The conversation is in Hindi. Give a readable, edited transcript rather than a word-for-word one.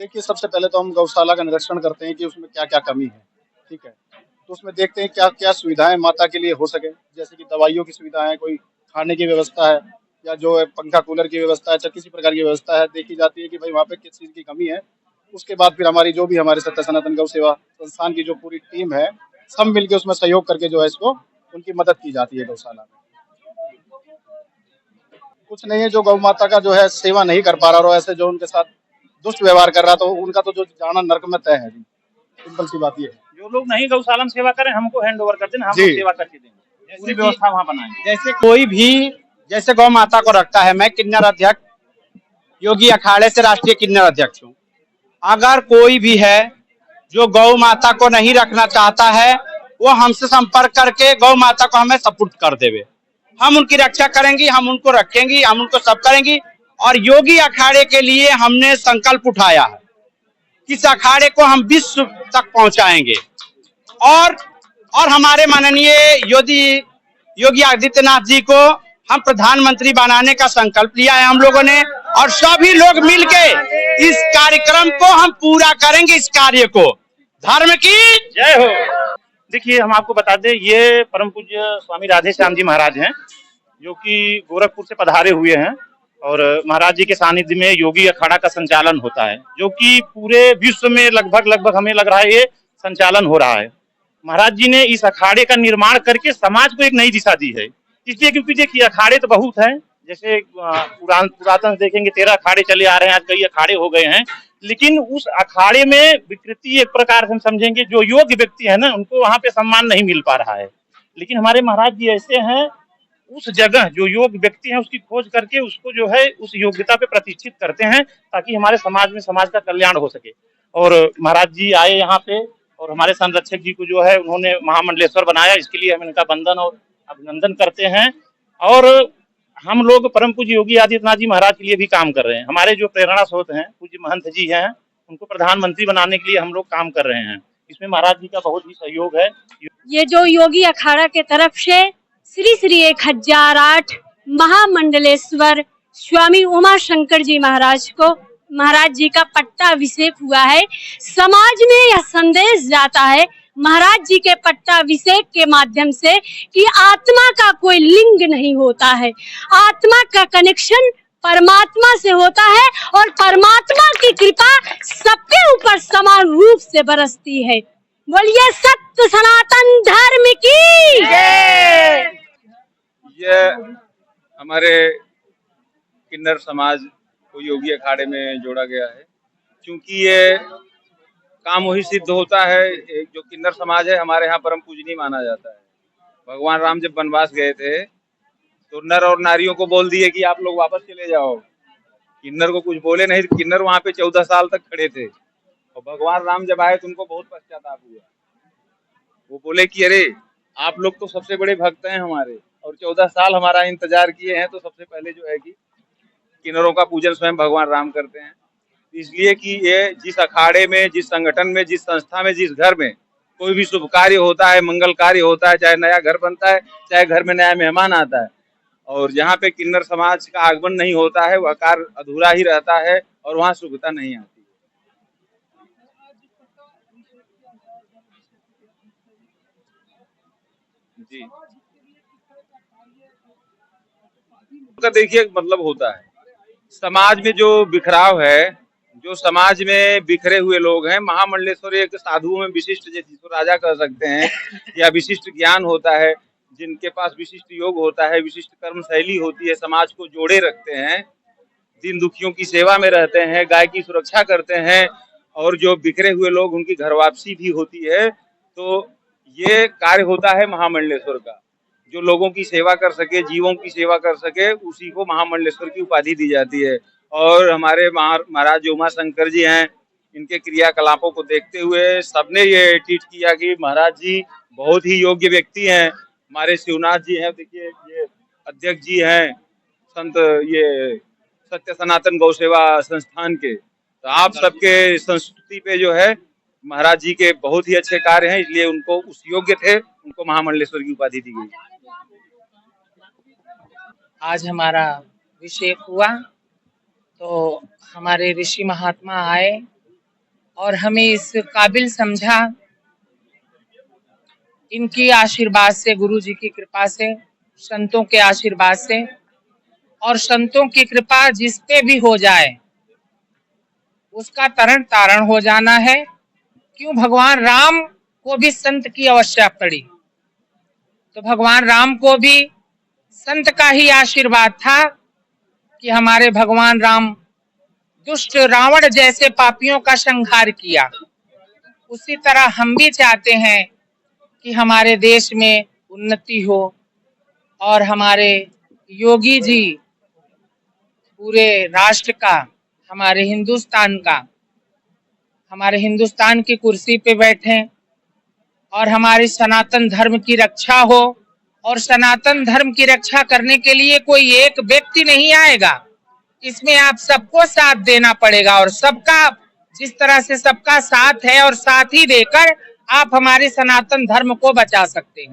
देखिए, सबसे पहले तो हम गौशाला का निरीक्षण करते हैं कि उसमें क्या-क्या कमी है, ठीक है? तो उसमें देखते हैं क्या-क्या सुविधाएँ माता के लिए हो सके, जैसे कि दवाइयों की सुविधा है, कोई खाने की व्यवस्था है या जो है पंखा-कूलर की व्यवस्था है, चाहे किसी प्रकार की व्यवस्था है, देखी जाती है कि भई वहाँ पे किस चीज़ की कमी है। उसके बाद फिर हमारी जो भी हमारे सत्य सनातन गौ सेवा संस्थान की जो पूरी टीम है, सब मिलके उसमें सहयोग करके जो है इसको उनकी मदद की जाती है गौशाला में। कुछ नहीं है, जो गौ माता का जो है सेवा नहीं कर पा रहा और ऐसे जो उनके साथ दुष्ट व्यवहार कर रहा, तो उनका तो जो जाना नर्क में तय है जी। सिंपल सी बात ये है। जो लोग नहीं गौशाला में सेवा करें हमको हैंड ओवर कर देना, हम जी। लोग सेवा करके देंगे, पूरी व्यवस्था वहाँ बनाएंगे। जैसे कोई भी जैसे गौ माता को रखता है, मैं किन्नर अध्यक्ष योगी अखाड़े से राष्ट्रीय किन्नर अध्यक्ष हूँ। अगर कोई भी है जो गौ माता को नहीं रखना चाहता है, वो हमसे संपर्क करके गौ माता को हमें सपुर्द कर देवे। हम उनकी रक्षा करेंगे, हम उनको रखेंगे, हम उनको सब करेंगे। और योगी अखाड़े के लिए हमने संकल्प उठाया है कि इस अखाड़े को हम विश्व तक पहुंचाएंगे। और हमारे माननीय योगी आदित्यनाथ जी को हम प्रधानमंत्री बनाने का संकल्प लिया है हम लोगों ने, और सभी लोग मिलके इस कार्यक्रम को हम पूरा करेंगे। इस कार्य को धर्म की जय हो। देखिए, हम आपको बता दें, ये परम पूज्य स्वामी राधे श्याम जी महाराज हैं, जो कि गोरखपुर से पधारे हुए हैं। और महाराज जी के सानिध्य में योगी अखाड़ा का संचालन होता है, जो कि पूरे विश्व में लगभग हमें लग रहा है ये संचालन हो रहा है। महाराज जी ने इस अखाड़े का निर्माण करके समाज को एक नई दिशा दी है। इसलिए क्योंकि देखिए, अखाड़े तो बहुत हैं, जैसे पुरातन देखेंगे 13 अखाड़े चले आ रहे हैं, आज कई अखाड़े हो गए हैं। लेकिन उस अखाड़े में विकृति एक प्रकार से हम समझेंगे, जो योग्य व्यक्ति है ना, उनको वहां पे सम्मान नहीं मिल पा रहा है। लेकिन हमारे महाराज जी ऐसे हैं, उस जगह जो योग्य व्यक्ति है उसकी खोज करके उसको जो है उस योग्यता पे प्रतिष्ठित करते हैं, ताकि हमारे समाज में समाज का कल्याण हो सके। और महाराज जी आए यहाँ पे, और हमारे संरक्षक जी को जो है उन्होंने महामंडलेश्वर बनाया, इसके लिए हम इनका वंदन और अभिनंदन करते हैं। और हम लोग परम पूज्य योगी आदित्यनाथ जी महाराज के लिए भी काम कर रहे हैं। हमारे जो प्रेरणा स्रोत हैं पूज्य महंत जी हैं, उनको प्रधानमंत्री बनाने के लिए हम लोग काम कर रहे हैं। इसमें महाराज जी का बहुत ही सहयोग है। ये जो योगी अखाड़ा के तरफ से श्री श्री 1008 महामंडलेश्वर स्वामी उमा शंकर जी महाराज जी का पट्टाभिषेक हुआ है। समाज में यह संदेश जाता है महाराज जी के पट्टाभिषेक के माध्यम से कि आत्मा का कोई लिंग नहीं होता है, आत्मा का कनेक्शन परमात्मा से होता है और परमात्मा की कृपा सबके ऊपर समान रूप से बरसती है। बोलिए सत्य सनातन धर्म की जय। ये हमारे किन्नर समाज को योगी अखाड़े में जोड़ा गया है, क्योंकि ये काम वही सिद्ध होता है। जो किन्नर समाज है हमारे यहाँ परम पूजनीय माना जाता है। भगवान राम जब वनवास गए थे तो नर और नारियों को बोल दिए कि आप लोग वापस चले जाओ। किन्नर को कुछ बोले नहीं, किन्नर वहां पे 14 साल तक खड़े थे। और भगवान राम जब आए तो उनको बहुत पश्चाताप हुआ। वो बोले कि अरे आप लोग तो सबसे बड़े भक्त हैं हमारे, और 14 साल हमारा इंतजार किए हैं, तो सबसे पहले जो है कि किन्नरों का पूजन स्वयं भगवान राम करते हैं। इसलिए कि ये जिस अखाड़े में, जिस संगठन में, जिस संस्था में, जिस घर में कोई भी शुभ कार्य होता है, मंगल कार्य होता है, चाहे नया घर बनता है, चाहे घर में नया मेहमान आता है, और जहाँ पे किन्नर समाज का आगमन नहीं होता है वह कार्य अधूरा ही रहता है और वहाँ शुभता नहीं आती। जी, का देखिए मतलब होता है समाज में जो बिखराव है, जो समाज में बिखरे हुए लोग हैं। महामंडलेश्वर एक साधुओं में विशिष्ट, जिसको राजा कह सकते हैं, या विशिष्ट ज्ञान होता है, जिनके पास विशिष्ट योग होता है, विशिष्ट कर्म शैली होती है, समाज को जोड़े रखते हैं, दीन दुखियों की सेवा में रहते हैं, गाय की सुरक्षा करते हैं, और जो बिखरे हुए लोग उनकी घर वापसी भी होती है। तो ये कार्य होता है महामंडलेश्वर का। जो लोगों की सेवा कर सके, जीवों की सेवा कर सके, उसी को महामंडलेश्वर की उपाधि दी जाती है। और हमारे महाराज उमा शंकर जी हैं, इनके क्रियाकलापों को देखते हुए सबने ये ट्वीट किया कि महाराज जी बहुत ही योग्य व्यक्ति हैं। हमारे शिवनाथ जी हैं, देखिए ये अध्यक्ष जी हैं संत ये सत्य सनातन गौ सेवा संस्थान के। तो आप सबके संस्कृति पे जो है महाराज जी के बहुत ही अच्छे कार्य हैं, इसलिए उनको उस योग्य थे, उनको महामंडलेश्वर की उपाधि दी गई। आज हमारा अभिषेक हुआ तो हमारे ऋषि महात्मा आए और हमें इस काबिल समझा। इनकी आशीर्वाद से, गुरु जी की कृपा से, संतों के आशीर्वाद से, और संतों की कृपा जिस पे भी हो जाए उसका तरण तारण हो जाना है। क्यों भगवान राम को भी संत की आवश्यकता पड़ी, तो भगवान राम को भी संत का ही आशीर्वाद था कि हमारे भगवान राम दुष्ट रावण जैसे पापियों का संहार किया। उसी तरह हम भी चाहते हैं कि हमारे देश में उन्नति हो और हमारे योगी जी पूरे राष्ट्र का, हमारे हिंदुस्तान की कुर्सी पे बैठें और हमारी सनातन धर्म की रक्षा हो। और सनातन धर्म की रक्षा करने के लिए कोई एक व्यक्ति नहीं आएगा, इसमें आप सबको साथ देना पड़ेगा। और सबका, जिस तरह से सबका साथ है और साथ ही देकर आप हमारे सनातन धर्म को बचा सकते हैं।